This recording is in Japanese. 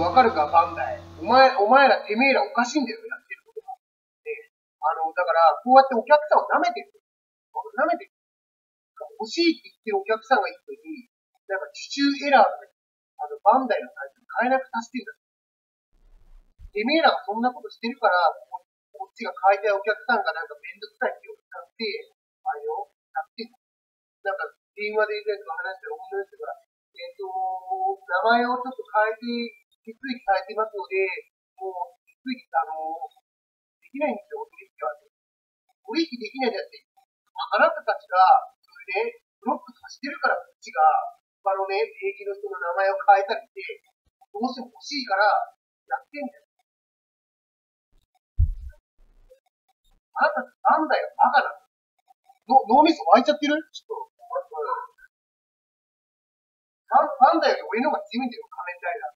わかるか、バンダイ。お前ら、てめえらおかしいんだよ、やってることが。で、だから、こうやってお客さんを舐めてる。舐めてる。欲しいって言ってるお客さんがいるのに、なんか受注エラーとか、バンダイのサイトに変えなくさせてるんだ。てめえらがそんなことしてるから、こっちが買いたいお客さんがなんかめんどくさいって言って、あれをやってる。なんか、電話で話してる女の人が、名前をちょっと変えて、手続きされてますので、もう、手続き、できないんですよ、取引は。取引できないじゃって、あなたたちが、それで、ブロックさせてるから、こっちが、他のね、名義の人の名前を変えたりして、どうしても欲しいから、やってんだよ。あなたなんだよ、バカなの。脳みそ湧いちゃってるちょっと。なんだよ、俺の方が強いんだよ、仮面ライダー。